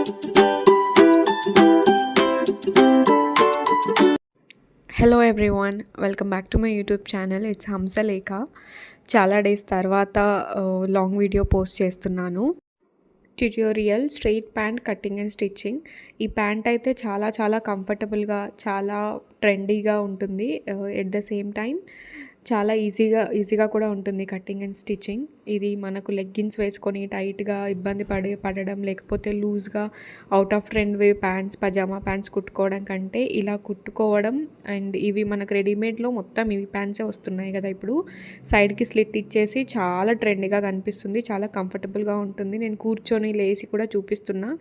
Hello everyone, welcome back to my YouTube channel. It's Hamsalekha. చాలా days తర్వాత long video post చేస్తున్నాను. Tutorial straight pant cutting and stitching. ఈ pant అయితే చాలా చాలా కంఫర్టబుల్గా, చాలా ట్రెండీగా ఉంటుంది. ఎట్ ద సేమ్ టైం చాలా ఈజీగా కూడా ఉంటుంది కటింగ్ అండ్ స్టిచ్చింగ్. ఇది మనకు లెగ్గిన్స్ వేసుకొని టైట్గా ఇబ్బంది పడడం, లేకపోతే లూజ్గా out of trend way pants, pyjama pants కుట్టుకోవడం కంటే ఇలా కుట్టుకోవడం. అండ్ ఇవి మనకు రెడీమేడ్లో మొత్తం ఇవి ప్యాంట్సే వస్తున్నాయి కదా ఇప్పుడు. సైడ్కి స్లిట్ ఇచ్చేసి చాలా ట్రెండ్గా కనిపిస్తుంది, చాలా కంఫర్టబుల్గా ఉంటుంది. నేను కూర్చొని లేసి కూడా చూపిస్తున్నా.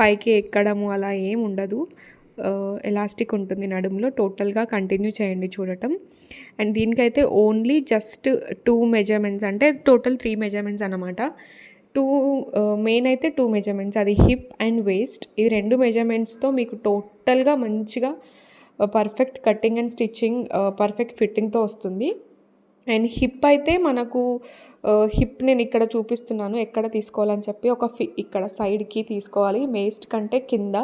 పైకి ఎక్కడము అలా ఏం ఉండదు. ఎలాస్టిక్ ఉంటుంది నడుములో. టోటల్గా కంటిన్యూ చేయండి చూడటం. అండ్ దీనికైతే ఓన్లీ జస్ట్ 2 మెజర్మెంట్స్, అంటే టోటల్ 3 మెజర్మెంట్స్ అన్నమాట. మెయిన్ అయితే 2 మెజర్మెంట్స్, అది హిప్ అండ్ వేస్ట్. ఈ 2 మెజర్మెంట్స్తో మీకు టోటల్గా మంచిగా perfect cutting and stitching, perfect ఫిట్టింగ్తో వస్తుంది. అండ్ హిప్ అయితే మనకు హిప్ నేను ఇక్కడ చూపిస్తున్నాను ఎక్కడ తీసుకోవాలని చెప్పి. ఇక్కడ సైడ్కి తీసుకోవాలి, వేస్ట్ కంటే కింద.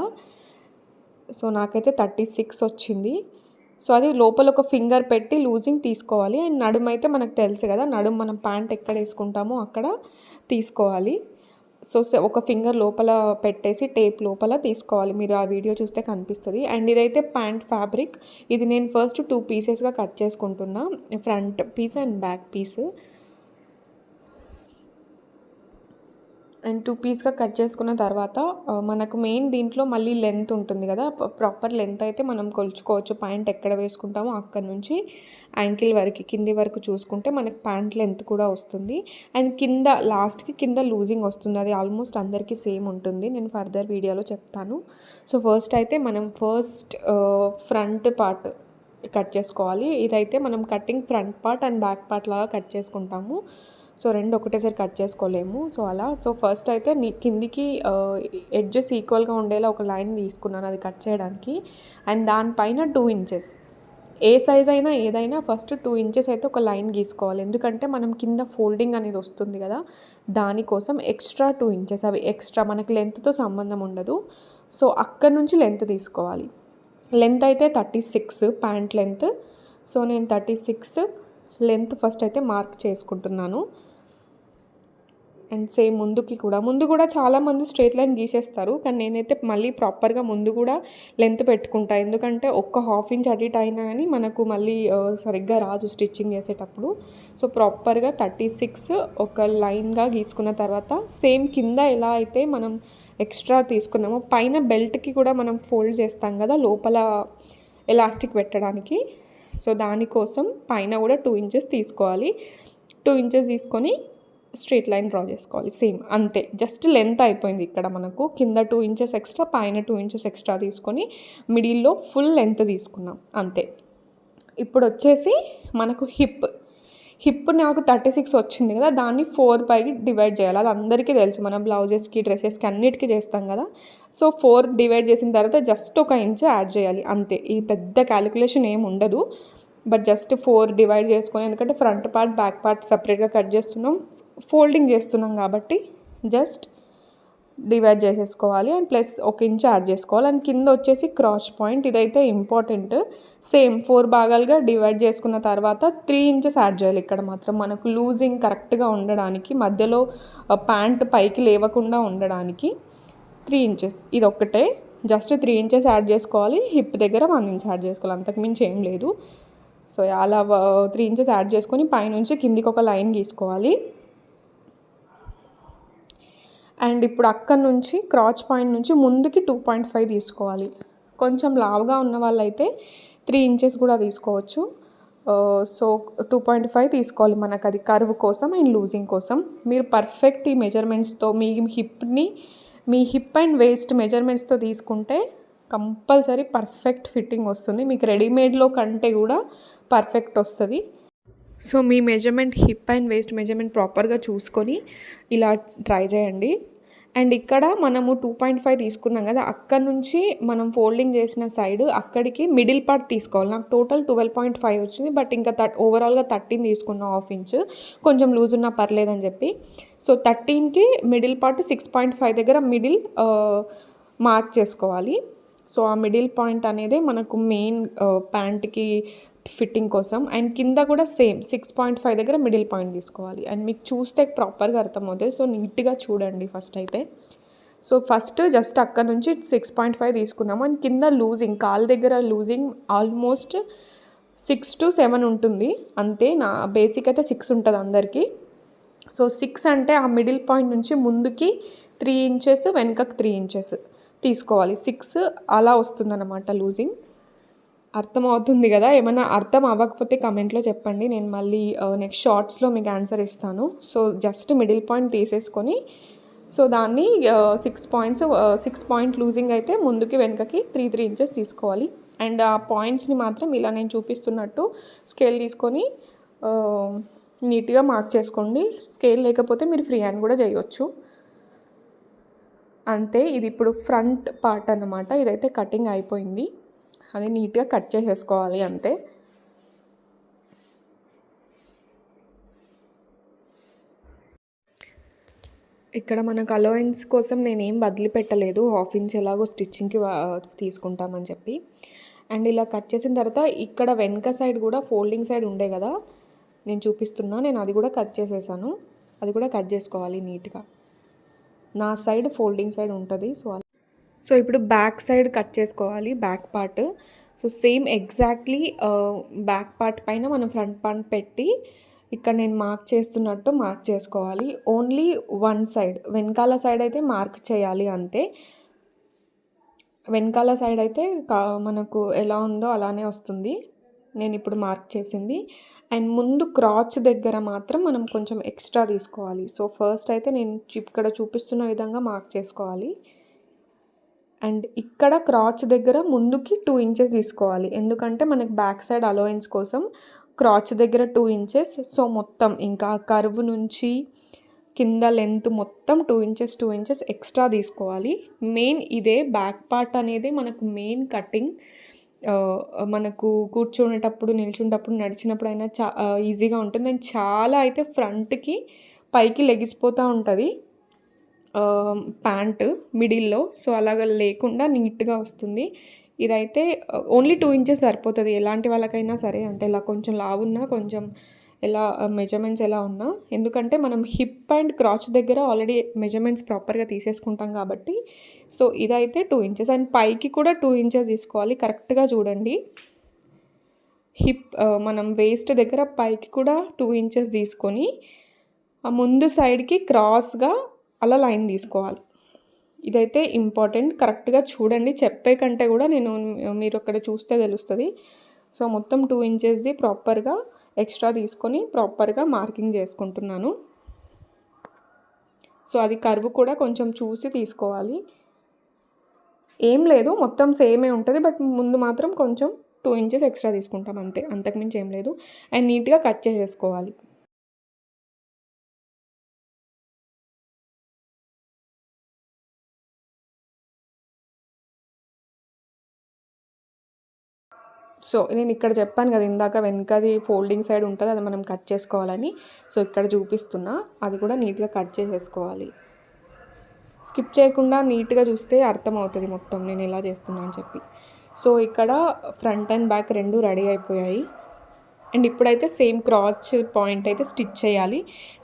సో నాకైతే 36 వచ్చింది. సో అది లోపల ఒక ఫింగర్ పెట్టి లూజింగ్ తీసుకోవాలి. అండ్ నడుము అయితే మనకు తెలుసు కదా, నడుము మనం ప్యాంట్ ఎక్కడ వేసుకుంటామో అక్కడ తీసుకోవాలి. సో ఒక ఫింగర్ లోపల పెట్టేసి టేప్ లోపల తీసుకోవాలి. మీరు ఆ వీడియో చూస్తే కనిపిస్తుంది. అండ్ ఇదైతే ప్యాంట్ ఫ్యాబ్రిక్. ఇది నేను ఫస్ట్ 2 పీసెస్గా కట్ చేసుకుంటున్నా, front piece and back piece. And 2 పీస్గా కట్ చేసుకున్న తర్వాత మనకు మెయిన్ దీంట్లో మళ్ళీ లెంత్ ఉంటుంది కదా, ప్రాపర్ లెంత్ అయితే మనం కొలుచుకోవచ్చు. ప్యాంట్ ఎక్కడ వేసుకుంటామో అక్కడ నుంచి యాంకిల్ వరకు, కింది వరకు చూసుకుంటే మనకి ప్యాంట్ లెంత్ కూడా వస్తుంది. అండ్ కింద లాస్ట్కి కింద లూజింగ్ వస్తుంది. అది ఆల్మోస్ట్ అందరికీ సేమ్ ఉంటుంది, నేను ఫర్దర్ వీడియోలో చెప్తాను. సో ఫస్ట్ అయితే మనం ఫ్రంట్ పార్ట్ కట్ చేసుకోవాలి. ఇదైతే మనం cutting front part and back part లాగా కట్ చేసుకుంటాము. సో 2 ఒకటేసారి కట్ చేసుకోలేము. సో అలా. సో ఫస్ట్ అయితే కిందికి ఎడ్జెస్ ఈక్వల్గా ఉండేలా ఒక లైన్ తీసుకున్నాను అది కట్ చేయడానికి. అండ్ దానిపైన 2 ఇంచెస్, ఏ సైజ్ అయినా ఏదైనా ఫస్ట్ 2 ఇంచెస్ అయితే ఒక లైన్ గీసుకోవాలి. ఎందుకంటే మనం కింద ఫోల్డింగ్ అనేది వస్తుంది కదా, దానికోసం ఎక్స్ట్రా 2 ఇంచెస్. అవి ఎక్స్ట్రా, మనకి లెంత్తో సంబంధం ఉండదు. సో అక్కడ నుంచి లెంత్ తీసుకోవాలి. లెంత్ అయితే 36 ప్యాంట్ లెంత్. సో నేను 36 లెంత్ ఫస్ట్ అయితే మార్క్ చేసుకుంటున్నాను. అండ్ సేమ్ ముందు కూడా చాలామంది స్ట్రైట్ లైన్ గీసేస్తారు, కానీ నేనైతే మళ్ళీ ప్రాపర్గా ముందు కూడా లెంత్ పెట్టుకుంటా. ఎందుకంటే ఒక్క హాఫ్ ఇంచ్ అటు ఇటు అయినా కానీ మనకు మళ్ళీ సరిగ్గా రాదు స్టిచ్చింగ్ చేసేటప్పుడు. సో ప్రాపర్గా 36 ఒక లైన్గా గీసుకున్న తర్వాత సేమ్ కింద ఎలా అయితే మనం ఎక్స్ట్రా తీసుకున్నామో, పైన బెల్ట్కి కూడా మనం ఫోల్డ్ చేస్తాం కదా లోపల ఎలాస్టిక్ పెట్టడానికి. సో దానికోసం పైన కూడా 2 ఇంచెస్ తీసుకోవాలి. 2 ఇంచెస్ తీసుకొని స్ట్రైట్ లైన్ డ్రా చేసుకోవాలి. సేమ్ అంతే, జస్ట్ లెంత్ అయిపోయింది. ఇక్కడ మనకు కింద 2 ఇంచెస్ ఎక్స్ట్రా, పైన 2 ఇంచెస్ ఎక్స్ట్రా తీసుకొని మిడిల్లో ఫుల్ లెంత్ తీసుకున్నాం, అంతే. ఇప్పుడు వచ్చేసి మనకు హిప్ నాకు 36 వచ్చింది కదా, దాన్ని 4 డివైడ్ చేయాలి. అది అందరికీ తెలుసు, మనం బ్లౌజెస్కి, డ్రెస్సెస్కి అన్నిటికీ చేస్తాం కదా. సో 4 డివైడ్ చేసిన తర్వాత జస్ట్ 1 ఇంచ్ యాడ్ చేయాలి, అంతే. ఈ పెద్ద క్యాలిక్యులేషన్ ఏమి ఉండదు, బట్ జస్ట్ 4 డివైడ్ చేసుకొని, ఎందుకంటే ఫ్రంట్ పార్ట్ బ్యాక్ పార్ట్ సపరేట్గా కట్ చేస్తున్నాం, ఫోల్డింగ్ చేస్తున్నాం కాబట్టి జస్ట్ డివైడ్ చేసేసుకోవాలి. అండ్ ప్లస్ 1 ఇంచ్ యాడ్ చేసుకోవాలి. అండ్ కింద వచ్చేసి క్రాస్ పాయింట్, ఇదైతే ఇంపార్టెంట్. సేమ్ 4 భాగాలుగా డివైడ్ చేసుకున్న తర్వాత 3 ఇంచెస్ యాడ్ చేయాలి. ఇక్కడ మాత్రం మనకు లూజింగ్ కరెక్ట్గా ఉండడానికి, మధ్యలో ప్యాంట్ పైకి లేవకుండా ఉండడానికి 3 ఇంచెస్. ఇది ఒక్కటే, జస్ట్ 3 ఇంచెస్ యాడ్ చేసుకోవాలి. హిప్ దగ్గర 1 ఇంచ్ యాడ్ చేసుకోవాలి, అంతకుమించి ఏం లేదు. సో అలా 3 ఇంచెస్ యాడ్ చేసుకొని పైనుంచి కిందికి ఒక లైన్ గీసుకోవాలి. అండ్ ఇప్పుడు అక్కడ నుంచి క్రాచ్ పాయింట్ నుంచి ముందుకి 2.5 తీసుకోవాలి. కొంచెం లావుగా ఉన్న వాళ్ళైతే 3 ఇంచెస్ కూడా తీసుకోవచ్చు. సో 2.5 తీసుకోవాలి, మనకు అది కర్వ్ కోసం అండ్ లూజింగ్ కోసం. మీరు పర్ఫెక్ట్ ఈ మెజర్మెంట్స్తో మీ హిప్ అండ్ వేస్ట్ మెజర్మెంట్స్తో తీసుకుంటే కంపల్సరీ పర్ఫెక్ట్ ఫిట్టింగ్ వస్తుంది. మీకు రెడీమేడ్లో కంటే కూడా పర్ఫెక్ట్ వస్తుంది. So me measurement, hip and waste measurement ప్రాపర్గా చూసుకొని ఇలా ట్రై చేయండి. అండ్ ఇక్కడ మనము 2.5 తీసుకున్నాం కదా, అక్కడ నుంచి మనం ఫోల్డింగ్ చేసిన సైడ్ అక్కడికి మిడిల్ పార్ట్ తీసుకోవాలి. నాకు టోటల్ 12.5 వచ్చింది, బట్ ఇంకా ఓవరాల్గా 13 తీసుకున్నా, హాఫ్ ఇంచ్ కొంచెం లూజ్ ఉన్నా పర్లేదని చెప్పి. సో 13కి మిడిల్ పార్ట్ 6.5 దగ్గర మిడిల్ మార్క్ చేసుకోవాలి. సో ఆ మిడిల్ పాయింట్ అనేది మనకు మెయిన్ ప్యాంట్కి ఫిట్టింగ్ కోసం. అండ్ కింద కూడా సేమ్ 6.5 దగ్గర మిడిల్ పాయింట్ తీసుకోవాలి. అండ్ మీకు చూస్తే ప్రాపర్గా అర్థమవుతుంది. సో నీట్గా చూడండి ఫస్ట్ అయితే. సో ఫస్ట్ జస్ట్ అక్కడ నుంచి 6.5 తీసుకున్నాము. అండ్ కింద లూజింగ్, కాలు దగ్గర లూజింగ్ ఆల్మోస్ట్ 6 to 7 ఉంటుంది అంతే. నా బేసిక్ అయితే 6 ఉంటుంది అందరికీ. సో 6 అంటే ఆ మిడిల్ పాయింట్ నుంచి ముందుకి 3 ఇంచెస్, వెనకకి 3 ఇంచెస్ తీసుకోవాలి. 6 అలా వస్తుందన్నమాట లూజింగ్. అర్థమవుతుంది కదా? ఏమైనా అర్థం అవ్వకపోతే కమెంట్లో చెప్పండి, నేను మళ్ళీ నెక్స్ట్ షార్ట్స్లో మీకు ఆన్సర్ ఇస్తాను. సో జస్ట్ మిడిల్ పాయింట్ తీసేసుకొని సో దాన్ని 6 పాయింట్ లూజింగ్ అయితే ముందుకి వెనకకి 3 ఇంచెస్ తీసుకోవాలి. అండ్ ఆ పాయింట్స్ని మాత్రం ఇలా నేను చూపిస్తున్నట్టు స్కేల్ తీసుకొని నీట్గా మార్క్ చేసుకోండి. స్కేల్ లేకపోతే మీరు ఫ్రీ హ్యాండ్ కూడా చేయొచ్చు. అంతే. ఇది ఇప్పుడు ఫ్రంట్ పార్ట్ అన్నమాట. ఇదైతే కటింగ్ అయిపోయింది. అది నీట్గా కట్ చేసేసుకోవాలి అంతే. ఇక్కడ మనకు అలవెన్స్ కోసం నేనేం వదిలిపెట్టలేదు. 1/2 ఇంచ్ ఎలాగో స్టిచ్చింగ్కి తీసుకుంటామని చెప్పి. అండ్ ఇలా కట్ చేసిన తర్వాత ఇక్కడ వెనక సైడ్ కూడా ఫోల్డింగ్ సైడ్ ఉండే కదా నేను చూపిస్తున్నా, నేను అది కూడా కట్ చేసేసాను. అది కూడా కట్ చేసుకోవాలి నీట్గా. నా సైడ్ ఫోల్డింగ్ సైడ్ ఉంటుంది. సో ఇప్పుడు బ్యాక్ సైడ్ కట్ చేసుకోవాలి, back part. So same exactly back part పైన మనం ఫ్రంట్ పార్ట్ పెట్టి ఇక్కడ నేను మార్క్ చేస్తున్నట్టు మార్క్ చేసుకోవాలి. ఓన్లీ వన్ సైడ్, వెనకాల సైడ్ అయితే మార్క్ చేయాలి అంతే. వెనకాల సైడ్ అయితే మనకు ఎలా ఉందో అలానే వస్తుంది. నేను ఇప్పుడు మార్క్ చేసింది. అండ్ ముందు క్రాచ్ దగ్గర మాత్రం మనం కొంచెం ఎక్స్ట్రా తీసుకోవాలి. సో ఫస్ట్ అయితే నేను ఇక్కడ చూపిస్తున్న విధంగా మార్క్ చేసుకోవాలి. అండ్ ఇక్కడ క్రాచ్ దగ్గర ముందుకి 2 ఇంచెస్ తీసుకోవాలి. ఎందుకంటే మనకి బ్యాక్ సైడ్ అలవెన్స్ కోసం క్రాచ్ దగ్గర 2 ఇంచెస్. సో మొత్తం ఇంకా కర్వ్ నుంచి కింద లెంత్ మొత్తం 2 ఇంచెస్ ఎక్స్ట్రా తీసుకోవాలి. మెయిన్ ఇదే బ్యాక్ పార్ట్ అనేది మనకు మెయిన్ కటింగ్. మనకు కూర్చునేటప్పుడు, నిల్చునేటప్పుడు, నడిచినప్పుడు అయినా ఈజీగా ఉంటుంది. అండ్ చాలా అయితే ఫ్రంట్కి పైకి లెగిసిపోతూ ఉంటుంది ప్యాంట్ మిడిల్లో. సో అలాగ లేకుండా నీట్గా వస్తుంది. ఇదైతే ఓన్లీ 2 ఇంచెస్ సరిపోతుంది ఎలాంటి వాళ్ళకైనా సరే. అంటే ఇలా కొంచెం లావున్నా, కొంచెం ఎలా మెజర్మెంట్స్ ఎలా ఉన్నా. ఎందుకంటే మనం హిప్ అండ్ క్రాచ్ దగ్గర ఆల్రెడీ మెజర్మెంట్స్ ప్రాపర్గా తీసేసుకుంటాం కాబట్టి. సో ఇదైతే 2 ఇంచెస్. అండ్ పైకి కూడా 2 ఇంచెస్ తీసుకోవాలి. కరెక్ట్గా చూడండి. హిప్ మనం వేస్ట్ దగ్గర పైకి కూడా 2 ఇంచెస్ తీసుకొని ఆ ముందు సైడ్కి క్రాస్గా అలా లైన్ తీసుకోవాలి. ఇదైతే ఇంపార్టెంట్. కరెక్ట్గా చూడండి. చెప్పే కంటే కూడా మీరు అక్కడ చూస్తే తెలుస్తుంది. సో మొత్తం 2 ఇంచెస్ది ప్రాపర్గా ఎక్స్ట్రా తీసుకొని ప్రాపర్గా మార్కింగ్ చేసుకుంటున్నాను. సో అది కర్వ్ కూడా కొంచెం చూసి తీసుకోవాలి. ఏం లేదు, మొత్తం సేమే ఉంటుంది. బట్ ముందు మాత్రం కొంచెం 2 ఇంచెస్ ఎక్స్ట్రా తీసుకుంటాం అంతే, అంతకుమించి ఏం లేదు. అండ్ నీట్గా కట్ చేసేసుకోవాలి. సో నేను ఇక్కడ చెప్పాను కదా ఇందాక, వెనకది ఫోల్డింగ్ సైడ్ ఉంటుంది, అది మనం కట్ చేసుకోవాలని. సో ఇక్కడ చూపిస్తున్నా, అది కూడా నీట్గా కట్ చేసేసుకోవాలి. స్కిప్ చేయకుండా నీట్గా చూస్తే అర్థమవుతుంది మొత్తం నేను ఎలా చేస్తున్నా అని చెప్పి. సో ఇక్కడ ఫ్రంట్ అండ్ బ్యాక్ రెండు రెడీ అయిపోయాయి. అండ్ ఇప్పుడైతే సేమ్ క్రాచ్ పాయింట్ అయితే స్టిచ్ చేయాలి.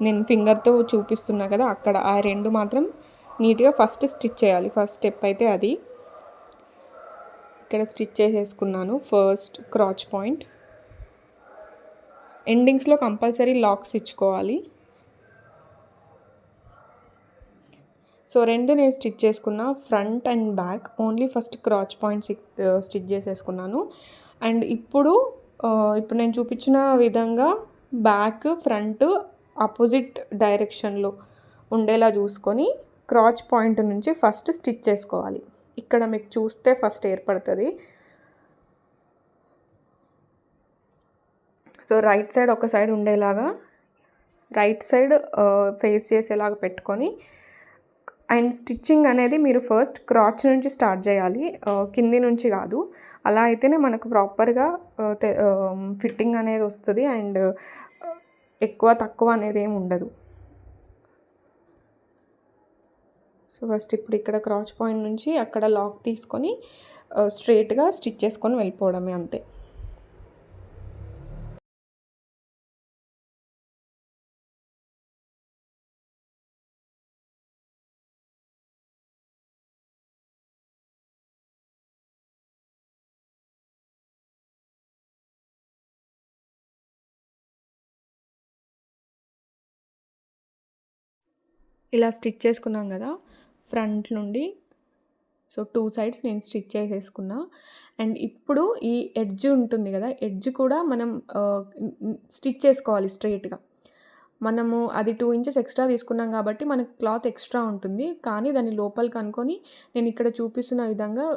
నేను ఫింగర్తో చూపిస్తున్నా కదా, అక్కడ ఆ రెండు మాత్రం నీట్గా ఫస్ట్ స్టిచ్ చేయాలి. ఫస్ట్ స్టెప్ అయితే అది. ఇక్కడ స్టిచ్ చేసేసుకున్నాను ఫస్ట్ క్రాచ్ పాయింట్. ఎండింగ్స్లో కంపల్సరీ లాక్స్ ఇచ్చుకోవాలి. సో రెండు నేను స్టిచ్ చేసుకున్నా, front and back. Only first క్రాచ్ point stitch చేసేసుకున్నాను. అండ్ ఇప్పుడు నేను చూపించిన విధంగా బ్యాక్ ఫ్రంట్ ఆపోజిట్ డైరెక్షన్లో ఉండేలా చూసుకొని క్రాచ్ పాయింట్ నుంచి ఫస్ట్ స్టిచ్ చేసుకోవాలి. ఇక్కడ మీకు చూస్తే ఫస్ట్ ఏర్పడుతుంది. సో రైట్ సైడ్ ఒక సైడ్ ఉండేలాగా, రైట్ సైడ్ ఫేస్ చేసేలాగా పెట్టుకొని, అండ్ స్టిచ్చింగ్ అనేది మీరు ఫస్ట్ క్రాచ్ నుంచి స్టార్ట్ చేయాలి, కింది నుంచి కాదు. అలా అయితేనే మనకు ప్రాపర్గా ఫిట్టింగ్ అనేది వస్తుంది. అండ్ ఎక్కువ తక్కువ అనేది ఏమి ఉండదు. సో సో ఫస్ట్ ఇప్పుడు ఇక్కడ క్రాచ్ పాయింట్ నుంచి అక్కడ లాక్ తీసుకొని స్ట్రైట్గా స్టిచ్ చేసుకొని వెళ్ళిపోవడమే అంతే. ఇలా స్టిచ్ చేసుకున్నాం కదా ఫ్రంట్ నుండి. సో 2 సైడ్స్ నేను స్టిచ్ చేసేసుకున్నా. అండ్ ఇప్పుడు ఈ ఎడ్జ్ ఉంటుంది కదా, ఎడ్జ్ కూడా మనం స్టిచ్ చేసుకోవాలి స్ట్రెయిట్గా. మనము అది 2 ఇంచెస్ ఎక్స్ట్రా తీసుకున్నాం కాబట్టి మనకు క్లాత్ ఎక్స్ట్రా ఉంటుంది, కానీ దాన్ని లోపలికి అనుకొని నేను ఇక్కడ చూపిస్తున్న విధంగా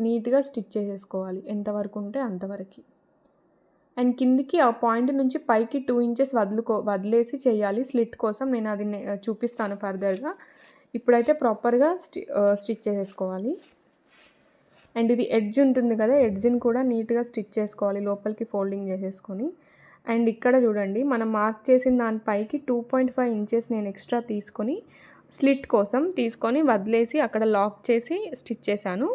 నీట్గా స్టిచ్ చేసేసుకోవాలి, ఎంతవరకు ఉంటే అంతవరకు. అండ్ కిందికి ఆ పాయింట్ నుంచి పైకి 2 ఇంచెస్ వదిలేసి చేయాలి స్లిట్ కోసం. నేను అది చూపిస్తాను ఫర్దర్గా. ఇప్పుడైతే ప్రాపర్గా స్టిచ్ చేసేసుకోవాలి. అండ్ ఇది ఎడ్జ్ ఉంటుంది కదా, ఎడ్జ్ని కూడా నీట్గా స్టిచ్ చేసుకోవాలి లోపలికి ఫోల్డింగ్ చేసేసుకొని. అండ్ ఇక్కడ చూడండి, మనం మార్క్ చేసిన దానిపైకి 2.5 ఇంచెస్ నేను ఎక్స్ట్రా తీసుకొని స్లిట్ కోసం తీసుకొని వదిలేసి అక్కడ లాక్ చేసి స్టిచ్ చేశాను.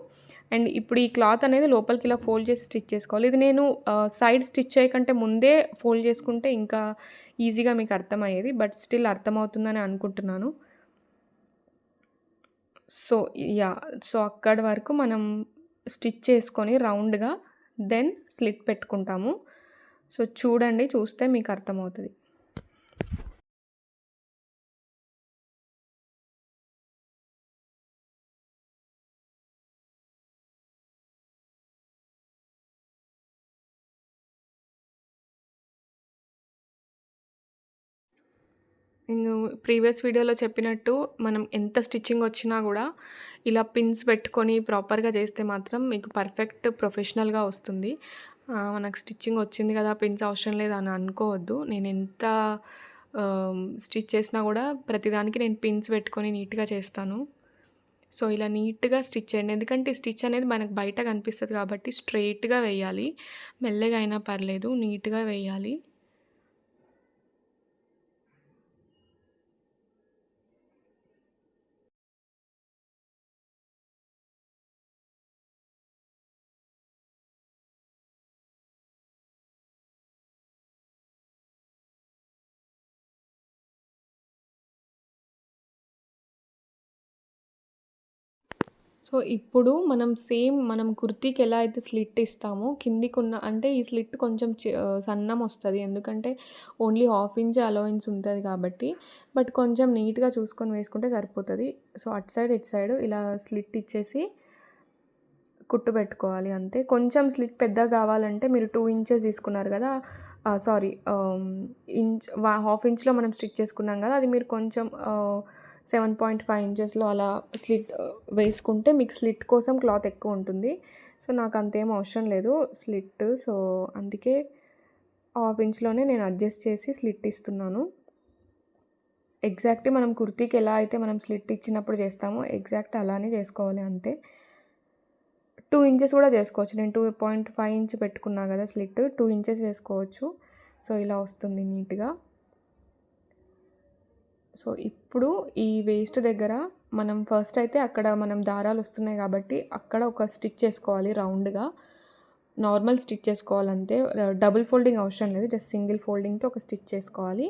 అండ్ ఇప్పుడు ఈ క్లాత్ అనేది లోపలికి ఇలా ఫోల్డ్ చేసి స్టిచ్ చేసుకోవాలి. ఇది నేను సైడ్ స్టిచ్ చేయకంటే ముందే ఫోల్డ్ చేసుకుంటే ఇంకా ఈజీగా మీకు అర్థమయ్యేది, బట్ స్టిల్ అర్థమవుతుందని అనుకుంటున్నాను. సో సో అక్కడి వరకు మనం స్టిచ్ చేసుకొని రౌండ్గా దెన్ స్లిట్ పెట్టుకుంటాము. సో చూడండి, చూస్తే మీకు అర్థమవుతుంది. నేను ప్రీవియస్ వీడియోలో చెప్పినట్టు మనం ఎంత స్టిచ్చింగ్ వచ్చినా కూడా ఇలా పిన్స్ పెట్టుకొని ప్రాపర్గా చేస్తే మాత్రం మీకు పర్ఫెక్ట్ ప్రొఫెషనల్గా వస్తుంది. మనకు స్టిచ్చింగ్ వచ్చింది కదా, పిన్స్ అవసరం లేదు అని అనుకోవద్దు. నేను ఎంత స్టిచ్ చేసినా కూడా ప్రతిదానికి నేను పిన్స్ పెట్టుకొని నీట్గా చేస్తాను. సో ఇలా నీట్గా స్టిచ్ చేయండి, ఎందుకంటే స్టిచ్ అనేది మనకు బయట కనిపిస్తుంది కాబట్టి స్ట్రెయిట్గా వేయాలి. మెల్లగా అయినా పర్లేదు, నీట్గా వేయాలి. సో ఇప్పుడు మనం కుర్తీకి ఎలా అయితే స్లిట్ ఇస్తామో కిందికున్న, అంటే ఈ స్లిట్ కొంచెం సన్నం వస్తుంది, ఎందుకంటే ఓన్లీ హాఫ్ ఇంచ్ అలవెన్స్ ఉంటుంది కాబట్టి. బట్ కొంచెం నీట్గా చూసుకొని వేసుకుంటే సరిపోతుంది. సో అటు సైడ్ ఇటు సైడ్ ఇలా స్లిట్ ఇచ్చేసి కుట్టు పెట్టుకోవాలి అంతే. కొంచెం స్లిట్ పెద్దగా కావాలంటే మీరు 2 ఇంచెస్ తీసుకున్నారు కదా, సారీ హాఫ్ ఇంచ్లో మనం స్టిచ్ చేసుకున్నాం కదా, అది మీరు కొంచెం 7.5 ఇంచెస్లో అలా స్లిట్ వేసుకుంటే మీకు స్లిట్ కోసం క్లాత్ ఎక్కువ ఉంటుంది. సో నాకు అంతేం అవసరం లేదు స్లిట్, సో అందుకే హాఫ్ ఇంచ్లోనే నేను అడ్జస్ట్ చేసి స్లిట్ ఇస్తున్నాను. ఎగ్జాక్ట్ మనం కుర్తీకి ఎలా అయితే మనం స్లిట్ ఇచ్చినప్పుడు చేస్తామో ఎగ్జాక్ట్ అలానే చేసుకోవాలి అంతే. 2 ఇంచెస్ కూడా చేసుకోవచ్చు. నేను 2.5 ఇంచ్ పెట్టుకున్నా కదా స్లిట్, 2 ఇంచెస్ చేసుకోవచ్చు. సో ఇలా వస్తుంది నీట్గా. సో ఇప్పుడు ఈ వేస్ట్ దగ్గర మనం ఫస్ట్ అయితే అక్కడ మనం దారాలు వస్తున్నాయి కాబట్టి అక్కడ ఒక స్టిచ్ చేసుకోవాలి రౌండ్గా. నార్మల్ స్టిచ్ చేసుకోవాలంతే, డబుల్ ఫోల్డింగ్ అవసరం లేదు, జస్ట్ సింగిల్ ఫోల్డింగ్తో ఒక స్టిచ్ చేసుకోవాలి.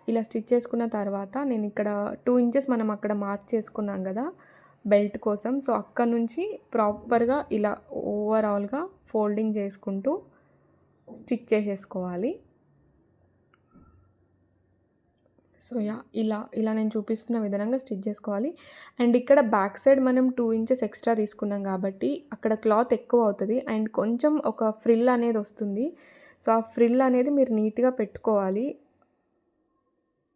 ఇలా స్టిచ్ చేసుకున్న తర్వాత నేను ఇక్కడ 2 ఇంచెస్ మనం అక్కడ మార్క్ చేసుకున్నాం కదా బెల్ట్ కోసం. సో అక్కడ నుంచి ప్రాపర్గా ఇలా ఓవరాల్గా ఫోల్డింగ్ చేసుకుంటూ స్టిచ్ చేసేసుకోవాలి. సో ఇలా నేను చూపిస్తున్న విధంగా స్టిచ్ చేసుకోవాలి. అండ్ ఇక్కడ బ్యాక్ సైడ్ మనం 2 ఇంచెస్ ఎక్స్ట్రా తీసుకున్నాం కాబట్టి అక్కడ క్లాత్ ఎక్కువ అవుతుంది అండ్ కొంచెం ఒక ఫ్రిల్ అనేది వస్తుంది. సో ఆ ఫ్రిల్ అనేది మీరు నీట్గా పెట్టుకోవాలి,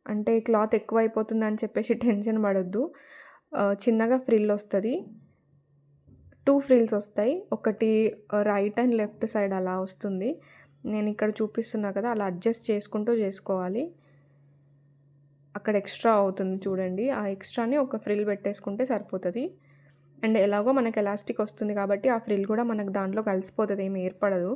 అంటే క్లాత్ ఎక్కువ అయిపోతుంది అని చెప్పేసి టెన్షన్ పడొద్దు. చిన్నగా ఫ్రిల్ వస్తుంది, 2 ఫ్రిల్స్ వస్తాయి, ఒకటి రైట్ అండ్ లెఫ్ట్ సైడ్ అలా వస్తుంది. నేను ఇక్కడ చూపిస్తున్నా కదా, అలా అడ్జస్ట్ చేసుకుంటూ చేసుకోవాలి. అక్కడ ఎక్స్ట్రా అవుతుంది చూడండి, ఆ ఎక్స్ట్రాని ఒక ఫ్రిల్ పెట్టేసుకుంటే సరిపోతుంది. అండ్ ఎలాగో మనకు ఎలాస్టిక్ వస్తుంది కాబట్టి ఆ ఫ్రిల్ కూడా మనకు దాంట్లో కలిసిపోతుంది, ఏమి ఏర్పడదు.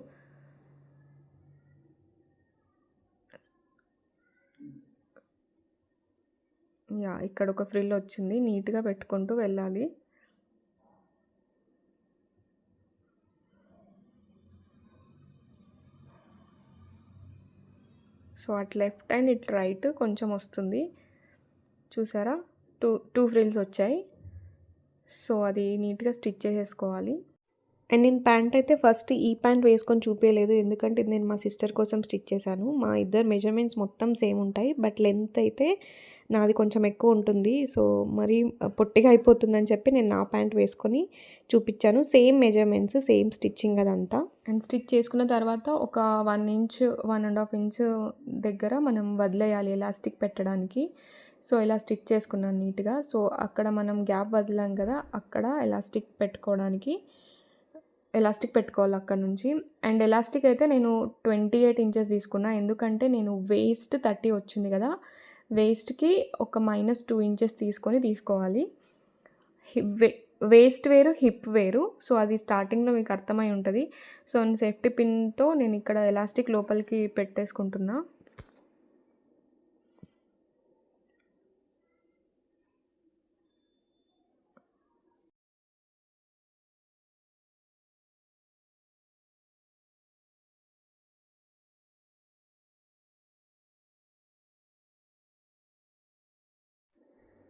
ఇక్కడ ఒక ఫ్రిల్ వచ్చింది. నీట్‌గా పెట్టుకుంటూ వెళ్ళాలి. సో అటు లెఫ్ట్ అండ్ ఇటు రైట్ కొంచెం వస్తుంది. చూసారా? 2 ఫ్రిల్స్ వచ్చాయి. సో అది నీట్‌గా స్టిచ్ చేసేసుకోవాలి. అండ్ నేను ప్యాంట్ అయితే ఫస్ట్ ఈ ప్యాంట్ వేసుకొని చూపియలేదు. ఎందుకంటే ఇది నేను మా సిస్టర్ కోసం స్టిచ్ చేశాను. మా ఇద్దరి మెజర్‌మెంట్స్ మొత్తం సేమ్ ఉంటాయి. బట్ లెంత్ అయితే నాది కొంచెం ఎక్కువ ఉంటుంది. సో మరీ పొట్టిగా అయిపోతుందని చెప్పి నేను నా ప్యాంట్ వేసుకొని చూపించాను. సేమ్ మెజర్‌మెంట్స్, సేమ్ స్టిచ్చింగ్ అదంతా. అండ్ స్టిచ్ చేసుకున్న తర్వాత ఒక 1 ఇంచ్, 1½ ఇంచ్ దగ్గర మనం వదిలేయాలి ఎలాస్టిక్ పెట్టడానికి. సో ఇలా స్టిచ్ చేసుకున్నాను నీట్‌గా. సో అక్కడ మనం గ్యాప్ వదిలాం కదా, అక్కడ ఎలాస్టిక్ పెట్టుకోవాలి అక్కడ నుంచి. అండ్ ఎలాస్టిక్ అయితే నేను 28 ఇంచెస్ తీసుకున్నా. ఎందుకంటే నేను వేస్ట్ 30 వచ్చింది కదా, వేస్ట్‌కి ఒక -2 ఇంచెస్ తీసుకోవాలి. వేస్ట్ వేరు, హిప్ వేరు. సో అది స్టార్టింగ్‌లో మీకు అర్థమై ఉంటుంది. సో సేఫ్టీ పిన్‌తో నేను ఇక్కడ ఎలాస్టిక్ లోపలికి పెట్టేసుకుంటున్నా.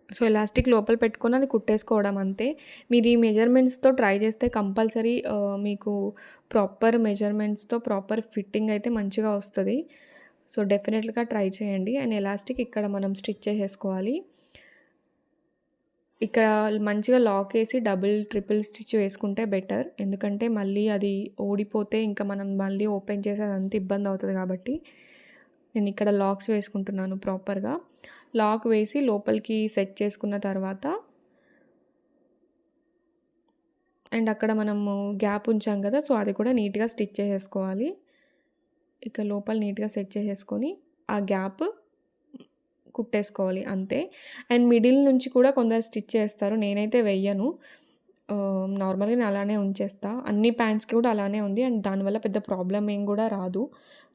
సో ఎలాస్టిక్ లోపల పెట్టుకొని అది కుట్టేసుకోవడం అంతే. మీరు ఈ మెజర్‌మెంట్స్‌తో ట్రై చేస్తే కంపల్సరీ మీకు ప్రాపర్ మెజర్‌మెంట్స్‌తో ప్రాపర్ ఫిట్టింగ్ అయితే మంచిగా వస్తది. సో డెఫినెట్‌గా ట్రై చేయండి. అండ్ ఎలాస్టిక్ ఇక్కడ మనం స్టిచ్ చేసేసుకోవాలి. ఇక్కడ మంచిగా లాక్ ఏసి డబుల్, ట్రిపుల్ స్టిచ్ వేసుకుంటే బెటర్. ఎందుకంటే మళ్ళీ అది ఊడిపోతే ఇంకా మనం మళ్ళీ ఓపెన్ చేసి అదంతా ఇబ్బంది అవుతుంది కాబట్టి నేను ఇక్కడ లాక్స్ వేసుకుంటున్నాను ప్రాపర్‌గా. లాక్ వేసి లోపలికి సెట్ చేసుకున్న తర్వాత అండ్ అక్కడ మనము గ్యాప్ ఉంచాం కదా, సో అది కూడా నీట్‌గా స్టిచ్ చేసేసుకోవాలి. ఇక లోపల నీట్‌గా సెట్ చేసేసుకొని ఆ గ్యాప్ కుట్టేసుకోవాలి అంతే. అండ్ మిడిల్ నుంచి కూడా కొందరు స్టిచ్ చేస్తారు. నేనైతే వెయ్యను. నార్మల్‌గా నేను అలానే ఉంచేస్తా. అన్ని ప్యాంట్స్‌కి కూడా అలానే ఉంది. అండ్ దానివల్ల పెద్ద ప్రాబ్లమ్ ఏం కూడా రాదు.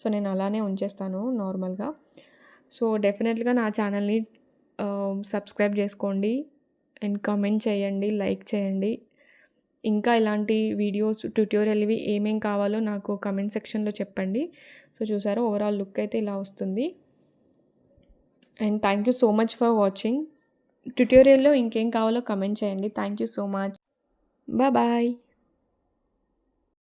సో నేను అలానే ఉంచేస్తాను నార్మల్‌గా. సో డెఫినెట్‌గా నా ఛానల్‌ని సబ్స్క్రైబ్ చేసుకోండి. అండ్ కామెంట్ చేయండి, లైక్ చేయండి. ఇంకా ఇలాంటి వీడియోస్, ట్యుటోరియల్‌వి ఏమేం కావాలో నాకు కామెంట్ సెక్షన్‌లో చెప్పండి. సో చూసారా, ఓవరాల్ లుక్ అయితే ఇలా వస్తుంది. And thank you so much for watching. ట్యుటోరియల్‌లో ఇంకేం కావాలో కామెంట్ చేయండి. Thank you so much. Bye.